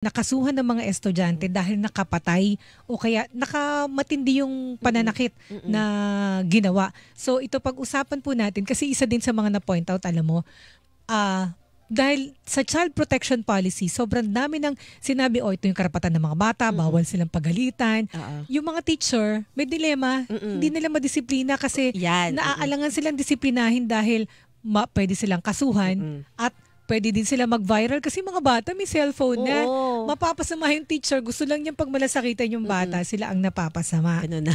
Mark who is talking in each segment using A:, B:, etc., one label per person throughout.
A: nakasuhan ng mga estudyante dahil nakapatay o kaya nakamatindi yung pananakit na ginawa. So ito pag-usapan po natin kasi isa din sa mga na-point out, alam mo, dahil sa child protection policy, sobrang dami ng sinabi, ito yung karapatan ng mga bata, bawal silang pagalitan. Yung mga teacher, may dilema, hindi nila madisiplina kasi naaalangan silang disiplinahin dahil pwede silang kasuhan at pwede din sila mag-viral kasi mga bata may cellphone na. Mapapasama yung teacher. Gusto lang niyang pagmalasakitan yung bata. Sila ang napapasama.
B: Ano na.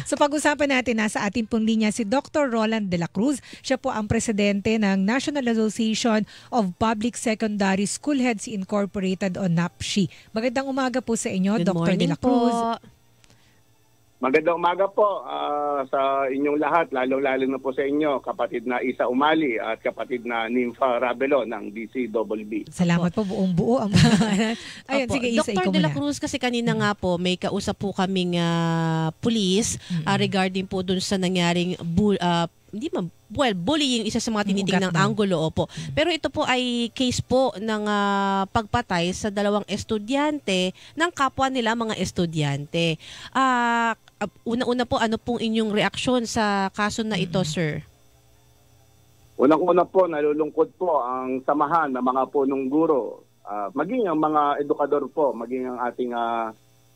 A: So pag-usapan natin, nasa ating pong linya si Dr. Roland de la Cruz. Siya po ang presidente ng National Association of Public Secondary School Heads Incorporated o NAPSHI. Magandang umaga po sa inyo,
B: Good
A: Dr. de la Cruz.
C: Magandang umaga po sa inyong lahat, lalo-lalo na po sa inyo, kapatid na Isa Umali at kapatid na Nympha Rabelo ng DCBB.
A: Salamat po, buong buo. Ayun, sige Isa,
B: Dr.
A: ikaw
B: de la
A: muna.
B: Cruz, kasi kanina nga po, may kausap po kaming police regarding po dun sa nangyaring bullying, isa sa mga tinitingnang anggulo, opo. Pero ito po ay case po ng pagpatay sa dalawang estudyante ng kapwa nila mga estudyante. Una-una po, ano pong inyong reaksyon sa kaso na ito, sir?
C: Unang-una po, nalulungkot po ang samahan ng mga punong guro, maging ang mga edukador po, maging ang ating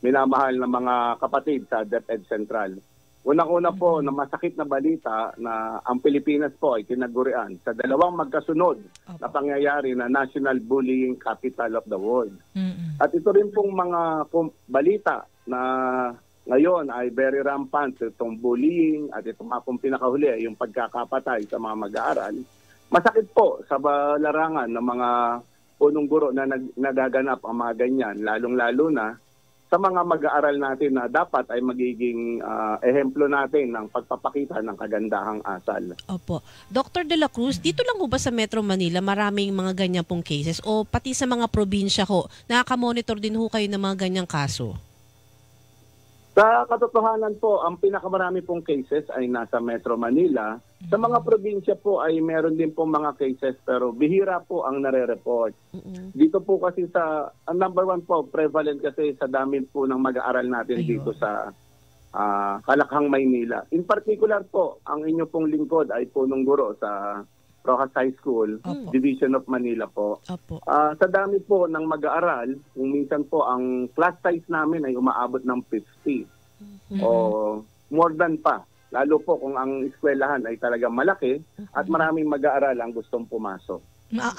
C: minamahal na mga kapatid sa DepEd Central. Unang-una po na masakit na balita na ang Pilipinas po ay tinagurian sa dalawang magkasunod na pangyayari na National Bullying Capital of the World. At ito rin pong mga balita na ngayon ay very rampant itong bullying at itong mga pinakahuli ay yung pagkakapatay sa mga mag-aaral. Masakit po sa larangan ng mga punong guro na nagaganap ang mga ganyan, lalong-lalo na sa mga mag-aaral natin na dapat ay magiging ehemplo natin ng pagpapakita ng kagandahang asal.
B: Opo. Dr. de la Cruz, dito lang ho ba sa Metro Manila maraming mga ganyan pong cases o pati sa mga probinsya ho, nakaka-monitor din ho kayo ng mga ganyang kaso?
C: Sa katotohanan po, ang pinakamarami pong cases ay nasa Metro Manila. Sa mga probinsya po ay meron din pong mga cases pero bihira po ang nare-report. Dito po kasi ang number one po, prevalent kasi sa dami po ng mag-aaral natin dito sa Kalakhang, Maynila. In particular po, ang inyo pong lingkod ay punong guro sa Rojas High School, Division of Manila po. Sa dami po ng mag-aaral, kung minsan po ang class size namin ay umaabot ng 50 o more than pa. Lalo po kung ang eskwelahan ay talagang malaki at maraming mag-aaral ang gustong pumasok.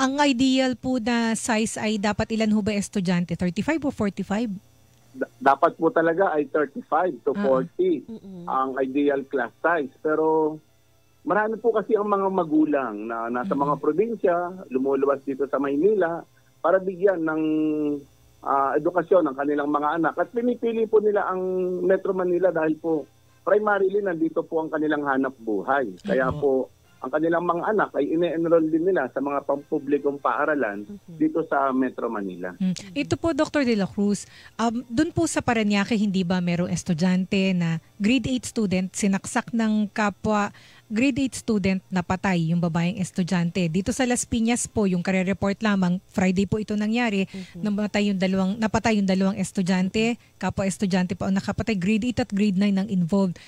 A: Ang ideal po na size ay dapat ilan ho ba estudyante? 35 o 45?
C: Dapat po talaga ay 35 to 40 ang ideal class size. Pero marami po kasi ang mga magulang na nasa mga probinsya, lumuluwas dito sa Maynila para bigyan ng edukasyon ng kanilang mga anak. At pinipili po nila ang Metro Manila dahil po primarily nandito po ang kanilang hanap buhay. Kaya po ang kanilang mga anak ay ine-enroll din nila sa mga pampublikong paaralan dito sa Metro Manila.
A: Ito po, Dr. de la Cruz, doon po sa Parañaque, hindi ba merong estudyante na grade 8 student sinaksak ng kapwa grade 8 student na patay yung babaeng estudyante? Dito sa Las Piñas po, yung kare-report lamang, Friday po ito nangyari, napatay yung dalawang estudyante, kapwa estudyante pa ang nakapatay, grade 8 at grade 9 ang involved.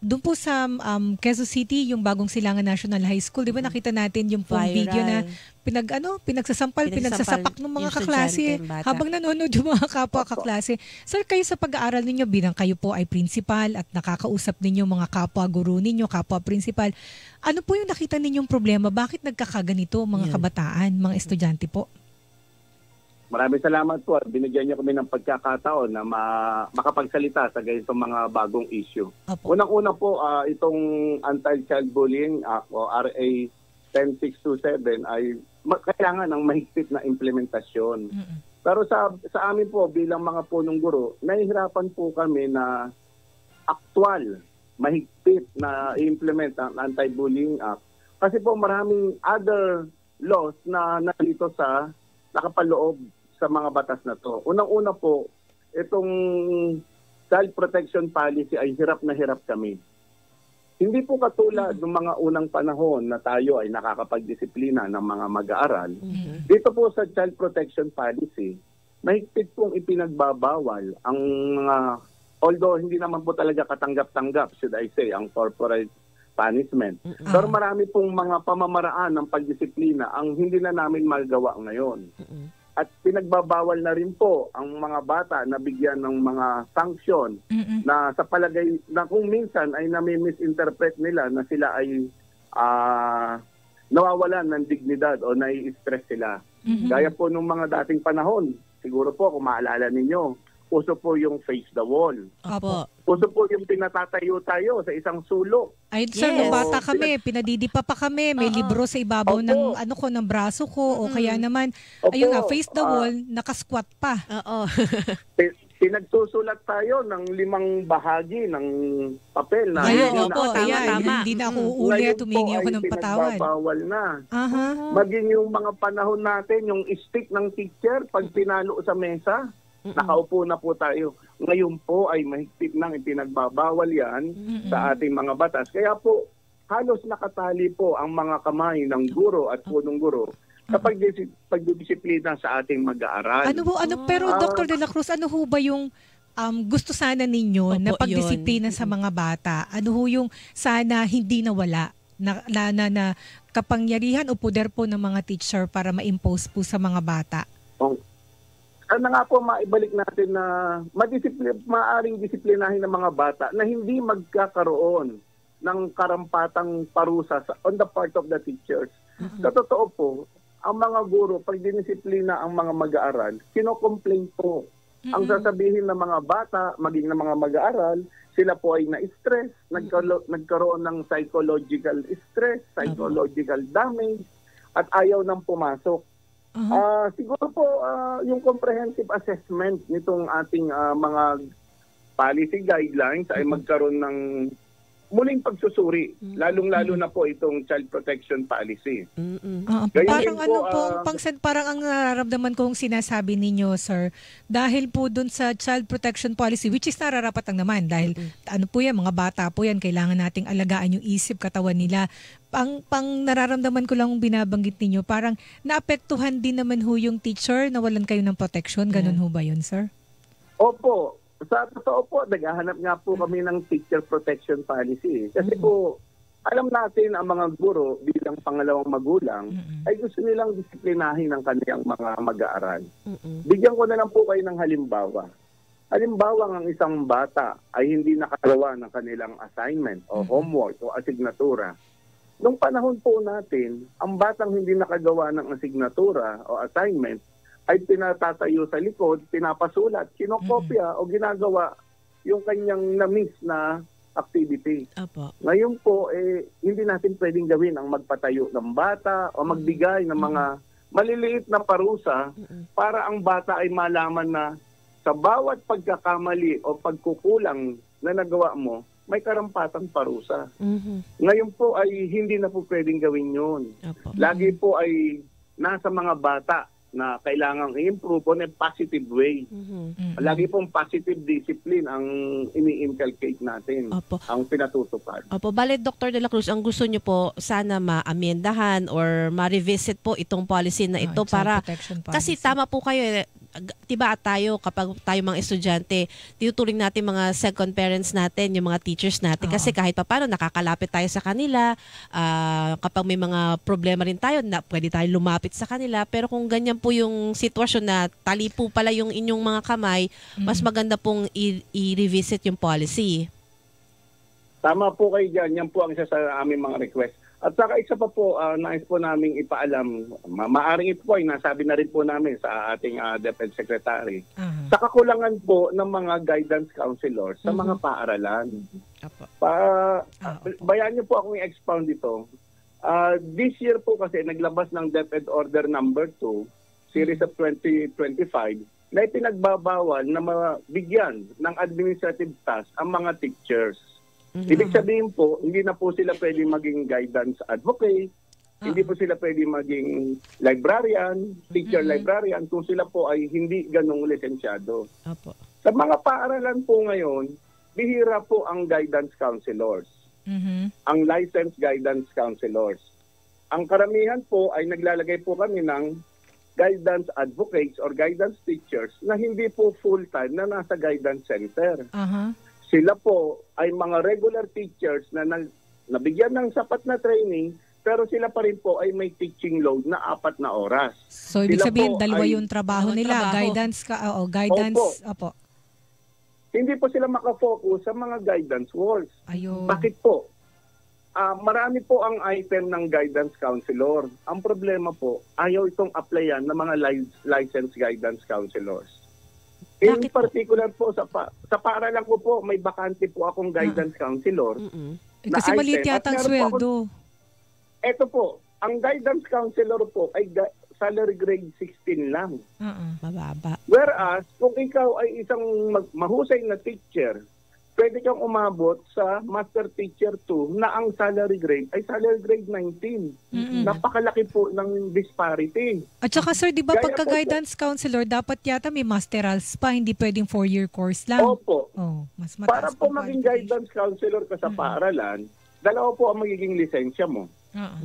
A: Doon po sa Quezon City, yung bagong Silangan National High School, di ba nakita natin yung pong video na pinagsasapak ng mga kaklase habang nanonood yung mga kapwa kaklase. Sir, kayo sa pag-aaral ninyo, bilang kayo po ay principal at nakakausap ninyo mga kapwa guru ninyo, kapwa principal, ano po yung nakita ninyong problema? Bakit nagkakaganito mga kabataan, mga estudyante po?
C: Maraming salamat po at binigyan niyo kami ng pagkakataon na makapagsalita sa ganitong mga bagong issue. Unang-una po, itong Anti-Child Bullying Act o RA 10627 ay kailangan ng mahigpit na implementasyon. Pero sa amin po bilang mga punong guro, nahihirapan po kami na aktual, mahigpit na i-implement ang Anti-Bullying Act. Kasi po maraming other laws na nandito sa nakapaloob sa mga batas na to. Unang-una po, itong child protection policy ay hirap na hirap kami. Hindi po katulad ng mga unang panahon na tayo ay nakakapagdisiplina ng mga mag-aaral. Dito po sa child protection policy, mahigpit pong ipinagbabawal ang mga, although hindi naman po talaga katanggap-tanggap, should I say, ang corporate punishment. Pero marami pong mga pamamaraan ng pagdisiplina ang hindi na namin magawa ngayon. At pinagbabawal na rin po ang mga bata na bigyan ng mga sanction na sa palagay na kung minsan ay nami-misinterpret nila na sila ay nawawalan ng dignidad o nai-stress sila. Gaya po nung mga dating panahon, siguro po kung maalala ninyo, uso po yung face the wall.
B: Opo.
C: Uso po yung pinatatayo tayo sa isang sulok.
A: Ay, sir,
B: Yes.
A: nung bata kami, pinadidipa pa kami, may libro sa ibabaw ng ng braso ko o kaya naman, ayun nga, face the wall, nakasquat pa.
B: Oo.
C: Pinagsusulat tayo ng 5 bahagi ng papel na
A: Ayun,
B: Ayun,
A: opo,
B: tama,
A: ayan,
B: tama.
A: hindi na ako uulit, tumingi ako ng patawad.
C: Pinagbabawal na.
A: Aha.
C: Maging yung mga panahon natin, yung stick ng teacher, pag pinalo sa mesa, nakaupo na po tayo. Ngayon po ay mahigpit nang ipinagbabawal yan sa ating mga batas. Kaya po, halos nakatali po ang mga kamay ng guro at punong guro sa pagdidisiplina sa ating mag-aaral.
A: Pero Dr. De La Cruz, ano ho ba yung gusto sana ninyo na
B: Opo,
A: pagdisiplina sa mga bata? Ano ho yung sana hindi nawala na kapangyarihan o poder po ng mga teacher para ma-impose po sa mga bata?
C: Sana nga po maibalik natin na maaaring disiplinahin ng mga bata na hindi magkakaroon ng karampatang parusa on the part of the teachers. Sa totoo po, ang mga guro, pag dinisiplina ang mga mag-aaral, kino-complain po. Ang sasabihin ng mga bata, maging ng mga mag-aaral, sila po ay na-stress, nagkaroon ng psychological stress, psychological damage, at ayaw nang pumasok. Siguro po yung comprehensive assessment nitong ating mga policy guidelines ay magkaroon ng muling pagsusuri, lalong-lalo na po itong child protection policy.
A: Parang parang ang nararamdaman kong sinasabi ninyo, sir, dahil po dun sa child protection policy, which is nararapat lang naman dahil ano po yan, mga bata po yan, kailangan nating alagaan yung isip, katawan nila. Pang nararamdaman ko lang binabanggit ninyo, parang naapektuhan din naman ho yung teacher, nawalan kayo ng protection, ganun ho ba yun, sir?
C: Opo. Sa totoo po, naghahanap nga po kami ng teacher protection policy. Kasi po, alam natin ang mga guro bilang pangalawang magulang ay gusto nilang disiplinahin ang kanilang mga mag-aaral. Bigyan ko na lang po kayo ng halimbawa. Halimbawa, ang isang bata ay hindi nakagawa ng kanilang assignment o homework o asignatura. Nung panahon po natin, ang batang hindi nakagawa ng asignatura o assignment ay pinatatayo sa likod, pinapasulat, kinokopya o ginagawa yung kanyang na-miss na activity. Ngayon po, hindi natin pwedeng gawin ang magpatayo ng bata o magbigay ng mga maliliit na parusa para ang bata ay malaman na sa bawat pagkakamali o pagkukulang na nagawa mo, may karampatang parusa. Ngayon po ay hindi na po pwedeng gawin yun. Lagi po ay nasa mga bata na kailangang i-improve on a positive way. Lagi pong positive discipline ang ini-inculcate natin, ang pinatutupad.
B: Bale, Dr. De La Cruz, ang gusto nyo po sana ma-amendahan or ma-revisit po itong policy na ito para, kasi tama po kayo, diba tayo, kapag tayo mga estudyante, tinuturing natin mga second parents natin, yung mga teachers natin, kasi kahit paano nakakalapit tayo sa kanila, kapag may mga problema rin tayo, pwede tayo lumapit sa kanila, pero kung ganyan po yung sitwasyon na tali po pala yung inyong mga kamay, mas maganda pong i-revisit yung policy.
C: Tama po kayo dyan. Yan po ang isa sa aming mga request. At saka isa pa po, nais po namin ipaalam, maaring ito po ay nasabi na rin po namin sa ating DepEd Secretary, sa kakulangan po ng mga guidance counselors sa mga paaralan. Bayan niyo po akong i-expound dito. This year po kasi naglabas ng DepEd Order number 2, Series of 2025, na ipinagbabawal na mabigyan ng administrative task ang mga teachers. Ibig sabihin po, hindi na po sila pwede maging guidance advocate, hindi po sila pwede maging librarian, teacher librarian, kung sila po ay hindi ganong lisensyado. Sa mga paaralan po ngayon, bihira po ang guidance counselors, ang licensed guidance counselors. Ang karamihan po ay naglalagay po kami ng guidance advocates or guidance teachers na hindi po full-time na nasa guidance center. Sila po ay mga regular teachers na nabigyan ng sapat na training, pero sila pa rin po ay may teaching load na 4 na oras.
A: So, ibig
C: Sila
A: sabihin,
C: po
A: dalawa
C: ay-
A: yung trabaho nila.
B: trabaho.
A: Guidance. Opo.
C: Hindi po sila makafocus sa mga guidance works.
A: Ayun.
C: Bakit po? Marami po ang item ng guidance counselor. Ang problema po, ayaw itong applyan ng mga licensed guidance counselors. In
B: Bakit po?
C: particular po, sa paaralan ko po, may bakante po akong guidance counselor.
A: Kasi
C: na
A: maliit
C: item.
A: yata ang
C: At meron po
A: sweldo.
C: Ito po, ang guidance counselor po ay salary grade 16 lang.
B: Mababa.
C: Whereas, kung ikaw ay isang mahusay na teacher, pwede kang umabot sa Master Teacher 2 na ang salary grade ay salary grade 19. Napakalaki po ng disparity.
A: At saka sir, di ba
C: Gaya
A: pagka
C: po,
A: guidance counselor, dapat yata may masterals pa, hindi pwedeng 4-year course lang.
C: Opo.
A: Mas
C: Para
A: mataas
C: po
A: pang
C: maging
A: qualification.
C: guidance counselor ka sa paaralan, dalawa po ang magiging lisensya mo.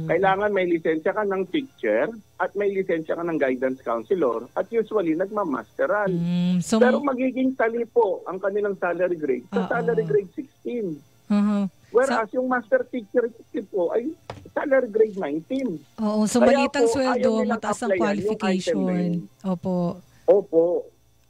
C: Kailangan may lisensya ka ng teacher at may lisensya ka ng guidance counselor at usually nagmamasteral.
A: So,
C: Pero magiging tali po ang kanilang salary grade sa salary grade 16. Whereas yung master teacher po ay salary grade 19.
A: oo, so
C: Kaya
A: maliit ang
C: po,
A: sweldo,
C: ayaw nilang
A: mataas ang
C: applyan yung item na
A: qualification.
C: yun.
A: Opo.
C: Opo.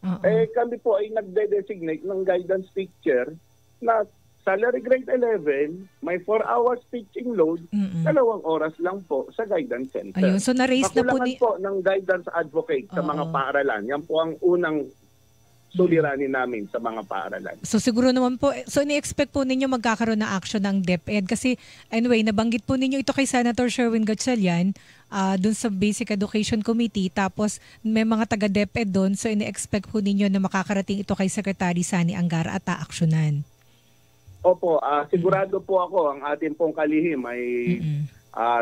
A: Oo.
C: Kami po ay nagde-designate ng guidance teacher na salary grade 11, may 4 hours teaching load, 2 oras lang po sa guidance center.
A: Ayun, so na-raise na po
C: Kakulangan po ng guidance advocate sa mga paaralan. Yan po ang unang suliranin namin sa mga paaralan.
A: So siguro naman po, so ini-expect po ninyo magkakaroon ng action ng DepEd kasi anyway, nabanggit po ninyo ito kay Senator Sherwin Gatchalian dun sa Basic Education Committee, tapos may mga taga-DepEd dun, so ini-expect po ninyo na makakarating ito kay Secretary Sani Angara at aaksyonan.
C: Opo, sigurado po ako ang ating pong kalihim ay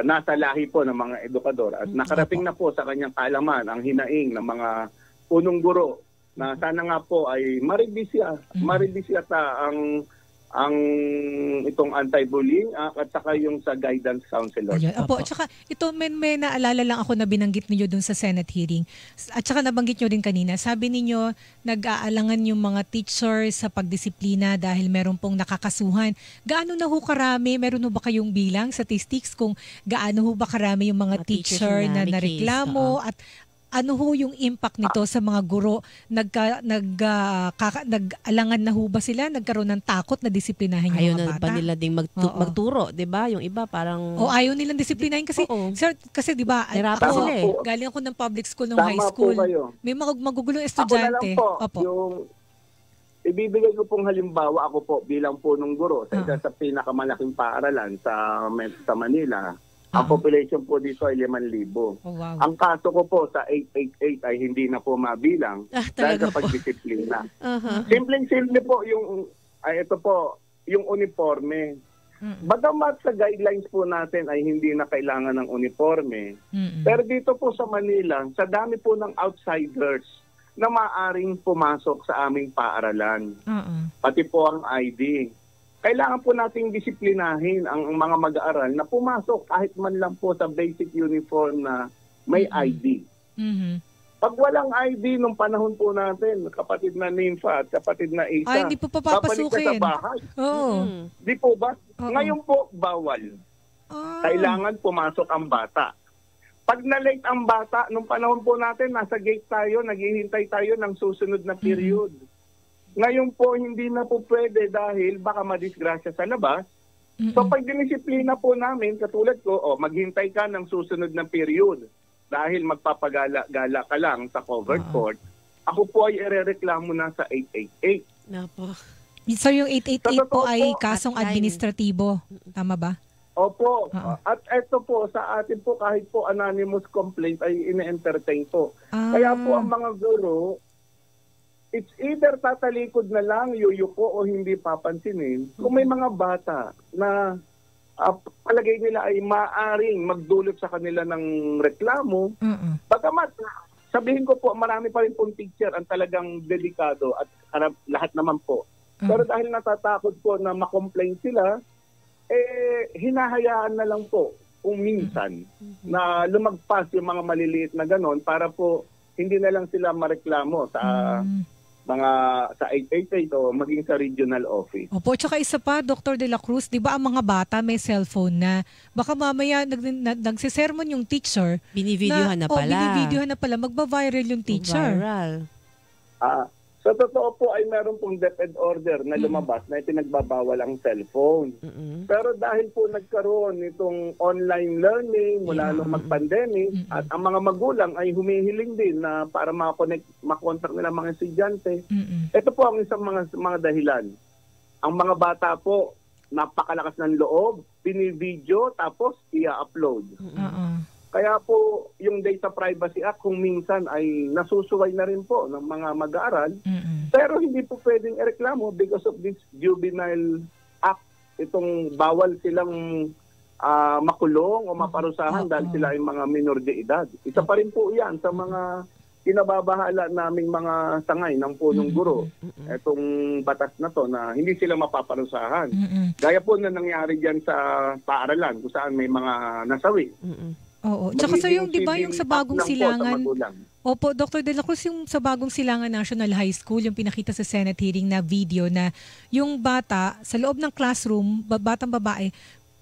C: nasa lahi po ng mga edukador at nakarating na po sa kanyang kaalaman ang hinaing ng mga punong guro na sana nga po ay maridisyata ang itong anti-bullying at saka yung sa guidance counselor.
A: Ayun. Opo, at saka ito may naalala lang ako na binanggit niyo dun sa Senate hearing. At saka nabanggit niyo rin kanina, sabi niyo nag-aalangan yung mga teachers sa pagdisiplina dahil meron pong nakakasuhan. Gaano na ho karami, meron ho ba kayong bilang statistics kung gaano ho ba karami yung mga teacher na
B: may case,
A: nareklamo at ano ho yung impact nito sa mga guro? Nag-alangan na ho ba sila? Nagkaroon ng takot na disiplinahin
B: Ayaw
A: yung mga
B: na
A: bata?
B: ba nila ding
A: Oo.
B: magturo, 'di ba? Yung iba parang
A: O ayaw nilang disiplinahin kasi,
B: Oo.
A: sir, kasi di ba,
B: Nahirapan
C: sila eh.
A: galing ako ng public school, ng
C: Tama
A: high
C: po
A: school.
C: kayo.
A: May mga magugulong
C: Ako na
A: estudyante.
C: lang po,
A: Opo.
C: yung ibibigay ko pong halimbawa, ako po bilang punong guro sa isa sa pinakamalaking paaralan sa Manila. Ang population po dito ay 5,000.
A: Oh, wow.
C: Ang kaso ko po sa 888 ay hindi na po mabilang dahil
B: talaga
C: sa pagdisiplina.
B: Aha.
C: Simpleng-simple po ito po, yung uniforme. Bagamat sa guidelines po natin ay hindi na kailangan ng uniforme, pero dito po sa Manila, sa dami po ng outsiders na maaring pumasok sa aming paaralan. Pati po ang ID. Kailangan po nating disiplinahin ang mga mag-aaral na pumasok kahit man lang po sa basic uniform na may ID. Pag walang ID nung panahon po natin, kapatid na Nympha at kapatid na Isa,
A: Ay, hindi po papapasukin.
C: babalik ka sa bahay.
A: Oo.
C: Di po ba?
A: Oo.
C: Ngayon po, bawal. Kailangan pumasok ang bata. Pag na-late ang bata, nung panahon po natin, nasa gate tayo, naghihintay tayo ng susunod na period. Ngayon po, hindi na po pwede dahil baka madisgrasya sa labas. So pag dinisiplina po namin, katulad ko, maghintay ka ng susunod na period dahil magpapagala-gala ka lang sa covered court, ako po ay irereklamo na sa 888.
B: Napo.
A: So yung 888 po ay
C: Totoo po,
A: kasong
B: hotline.
A: administratibo. Tama ba?
C: Opo.
A: Oo.
C: At eto po, sa atin po kahit po anonymous complaint ay ine-entertain po. Kaya po ang mga guro, it's either tatalikod na lang, yuyuko o hindi papansinin. Kung may mga bata na palagay nila ay maaring magdulot sa kanila ng reklamo, bagamat sabihin ko po, marami pa rin pong teacher ang talagang dedikado at lahat naman po. Pero dahil natatakot po na makomplain sila, hinahayaan na lang po kung minsan na lumagpas yung mga maliliit na ganon para po hindi na lang sila mareklamo sa mga sa 888 o maging sa regional office.
A: Opo, tsaka isa pa, Dr. De La Cruz, di ba ang mga bata may cellphone na, baka mamaya nagsisermon yung teacher.
B: Binivideohan na pala.
A: Binivideohan na pala, magba-viral yung teacher.
B: Viral.
C: Sa totoo po ay meron pong DepEd order na lumabas na ipinagbabawal ang cellphone. Pero dahil po nagkaroon nitong online learning mula nung mag-pandemic at ang mga magulang ay humihiling din na para makontak nila mga estudyante. Ito po ang isang mga dahilan. Ang mga bata po, napakalakas ng loob, binivideo, tapos i-upload. Kaya po, yung Data Privacy Act kung minsan ay nasusuway na rin po ng mga mag-aaral. Pero hindi po pwedeng ireklamo because of this Juvenile Act. Itong bawal silang makulong o maparusahan dahil sila ay mga minor de edad. Isa pa rin po yan sa mga kinababahala naming mga sangay ng punong guro. Itong batas na to na hindi sila mapaparusahan. Gaya po na nangyari dyan sa paaralan kung saan may mga nasawi.
A: Oo. Tsaka sa yung, di ba, yung sa Bagong Silangan, opo, Dr. De La Cruz, yung sa Bagong Silangan National High School, yung pinakita sa Senate hearing na video na yung bata sa loob ng classroom, batang babae,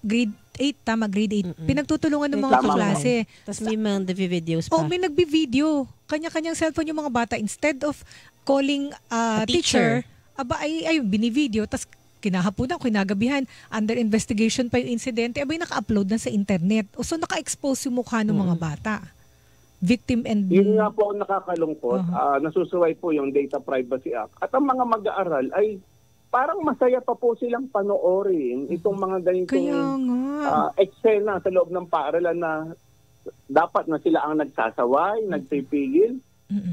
A: grade 8, grade 8, pinagtutulungan ng mga kaklase.
B: Tapos may mga nagbi-videos pa.
A: May nagbi-video. Kanya-kanyang cellphone yung mga bata. Instead of calling a teacher, ay binivideo, tapos kinahaponan, kinagabihan, under investigation pa yung insidente, naka-upload na sa internet. So, naka-expose yung mukha ng mga bata. Victim and...
C: Yun nga po ang nakakalungkot. Nasusuway po yung Data Privacy Act. At ang mga mag-aaral ay parang masaya pa po silang panoorin itong mga ganitong eksena sa loob ng paaralan na dapat na sila ang nagsasaway, nagpipigil.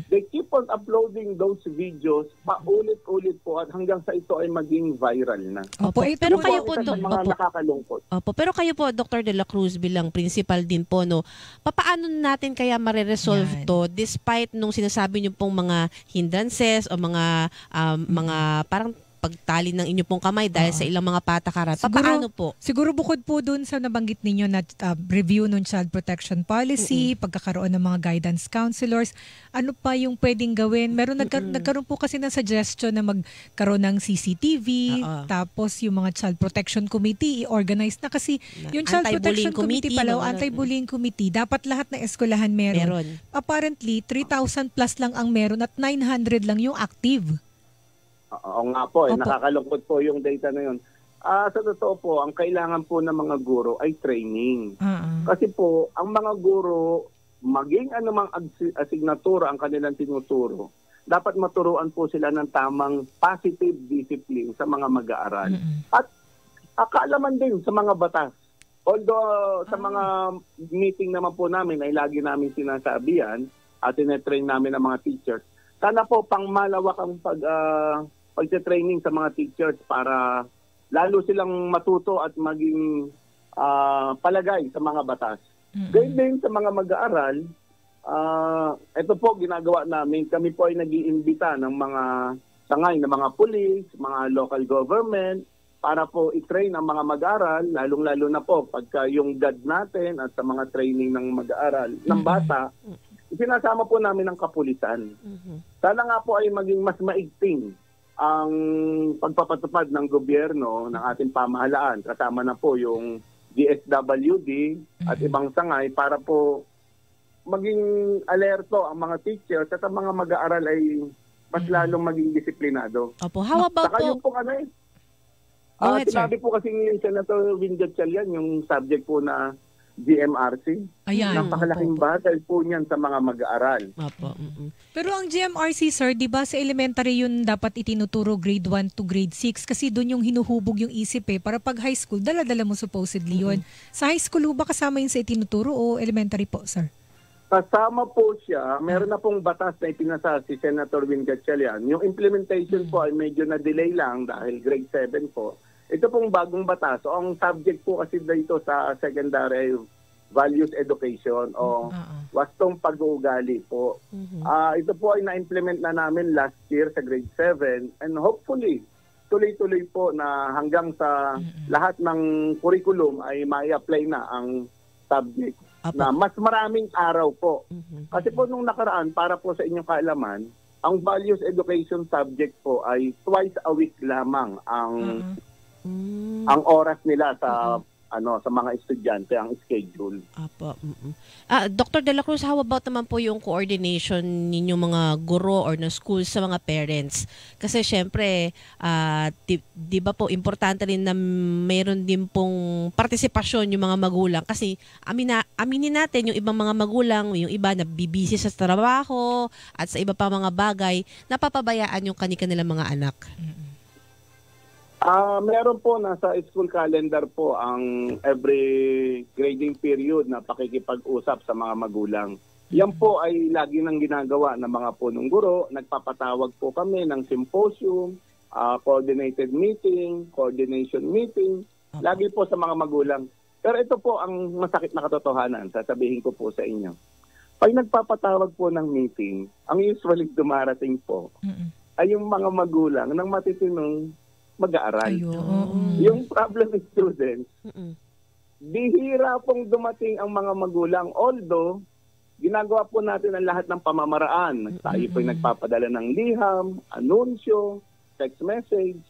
C: They keep on uploading those videos paulit-ulit po at hanggang sa ito ay maging viral na.
B: Opo, pero kayo po,
C: mga nakakalungkot.
B: Opo, pero kayo po, Dr. De La Cruz, bilang principal din po, no, papaano natin kaya mareresolve to despite nung sinasabi niyo pong mga hindrances o mga parang pagtali ng inyo pong kamay dahil sa ilang mga patakaran. Paano po?
A: Siguro bukod po dun sa nabanggit ninyo na review ng Child Protection Policy, pagkakaroon ng mga guidance counselors, ano pa yung pwedeng gawin? Nagkaroon po kasi ng suggestion na magkaroon ng CCTV, tapos yung mga Child Protection Committee, i-organize na kasi yung Child Protection Committee pala, Anti-Bullying Committee, dapat lahat ng eskwelahan meron. Apparently, 3,000 plus lang ang meron at 900 lang yung active.
C: Oo nga po, nakakalungkot po yung data na yun. Sa totoo po, ang kailangan po ng mga guro ay training. Kasi po, ang mga guro, maging anumang asignatura ang kanilang tinuturo, dapat maturuan po sila ng tamang positive discipline sa mga mag-aaral. At kaalaman din sa mga batas. Although sa mga meeting naman po namin ay lagi namin sinasabihan at tinetrain namin ng mga teachers, sana po pang malawak ang pagte-training sa mga teachers para lalo silang matuto at maging palagay sa mga batas. Gayun din sa mga mag-aaral, ito po ginagawa namin. Kami po ay nag-iimbita ng mga sangay ng mga police, mga local government, para po i-train ang mga mag-aaral, lalong-lalo na po pagka yung GAD natin at sa mga training ng mag-aaral, ng bata, sinasama po namin ang kapulisan. Sana nga po ay maging mas maigting ang pagpapatupad ng gobyerno ng ating pamahalaan. Kasama na po yung DSWD at ibang sangay para po maging alerto ang mga teachers at ang mga mag-aaral ay mas lalong maging disiplinado.
B: Opo, how about
C: saka yung pong sinabi po kasi ni Senator Win Gatchalian yung subject po na GMRC. Napakalaking bagay po niyan sa mga mag-aaral.
A: Pero ang GMRC, sir, di ba sa elementary yun dapat itinuturo grade 1 to grade 6 kasi doon yung hinuhubog yung isip para pag high school, dala-dala mo supposedly yun. Sa high school ba kasama yun sa itinuturo o elementary po, sir?
C: Kasama po siya. Meron na pong batas na ipinasa si Senator Win Gatchalian. Yung implementation po ay medyo na-delay lang dahil grade 7 po. Ito pong bagong batas. So, ang subject po kasi dito sa secondary values education o wastong pag-uugali po. Ito po ay na-implement na namin last year sa grade 7 and hopefully tuloy-tuloy po na hanggang sa lahat ng curriculum ay mai-apply na ang subject
B: Apo.
C: na mas maraming araw po.
B: Mhm.
C: Kasi po nung nakaraan, para po sa inyong kaalaman, ang values education subject po ay twice a week lamang ang
B: Mm.
C: ang oras nila sa sa mga estudyante, ang schedule.
B: Apo. Dr. De La Cruz, how about naman po yung coordination ninyong mga guro or na school sa mga parents? Kasi syempre, di ba po, importante rin na mayroon din pong partisipasyon yung mga magulang. Kasi aminin natin, yung ibang mga magulang, yung iba na bibisi sa trabaho at sa iba pa mga bagay, napapabayaan yung kanilang mga anak.
C: Meron po nasa school calendar po ang every grading period na pakikipag-usap sa mga magulang. Yan po ay lagi nang ginagawa ng mga punong guro. Nagpapatawag po kami ng symposium, coordinated meeting, coordination meeting, lagi po sa mga magulang. Pero ito po ang masakit na katotohanan, sasabihin ko po sa inyo. Pag nagpapatawag po ng meeting, ang usually dumarating po ay yung mga magulang ng matitinong mag-aaral. Yung problem with students, bihira pong dumating ang mga magulang. Although, ginagawa po natin ang lahat ng pamamaraan. Tayo po'y nagpapadala ng liham, anunsyo, text message.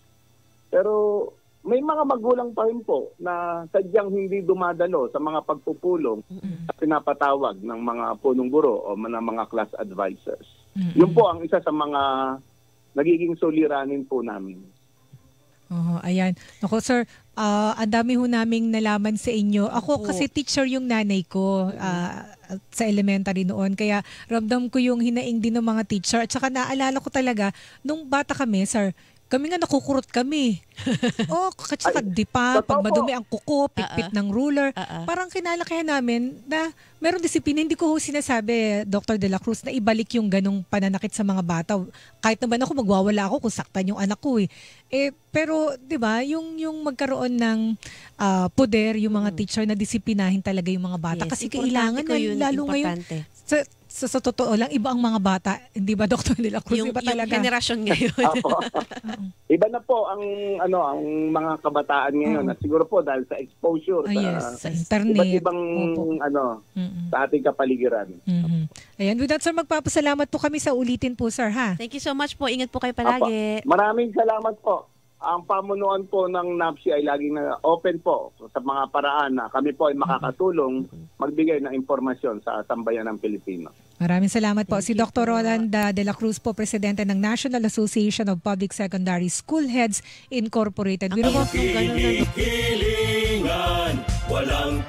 C: Pero may mga magulang pa rin po na sadyang hindi dumadalo sa mga pagpupulong at pinapatawag ng mga punong guro o ng mga class advisors. Yun po ang isa sa mga nagiging suliranin po namin.
A: Ayan. Naku sir, ang dami ho naming nalaman sa inyo. Ako kasi teacher yung nanay ko sa elementary noon. Kaya ramdam ko yung hinaing din ng mga teacher. At saka naalala ko talaga, nung bata kami, sir, kami nga nakukurot kami. Katsaka di pa, pag madumi ang kuko, pitpit ng ruler. Parang kinalakihan namin na meron disiplina. Hindi ko sinasabi, Dr. De La Cruz, na ibalik yung ganong pananakit sa mga bata. Kahit naman ako, magwawala ako kung saktan yung anak ko. Pero, di ba, yung magkaroon ng poder, yung mga teacher na disiplinahin talaga yung mga bata. Kasi kailangan na, lalo ngayon, sa totoo lang, iba ang mga bata. Hindi ba, Dr. De La Cruz?
B: Yung
A: talaga?
B: Yung generasyon ngayon.
C: Iba na po ang mga kabataan ngayon. At siguro po dahil sa exposure
A: sa internet.
C: Iba't ibang sa ating kapaligiran.
A: Ayan, with that, sir, magpapasalamat po kami sa ulitin po, sir, ha?
B: Thank you so much po. Ingat po kayo palagi.
C: Maraming salamat po. Ang pamunuan po ng NAPSI ay laging open po sa mga paraan na kami po ay makakatulong magbigay ng impormasyon sa sambayan ng Pilipino.
A: Maraming salamat po. Si Dr. Rolanda De La Cruz po, Presidente ng National Association of Public Secondary School Heads Incorporated.
D: Hilingan, walang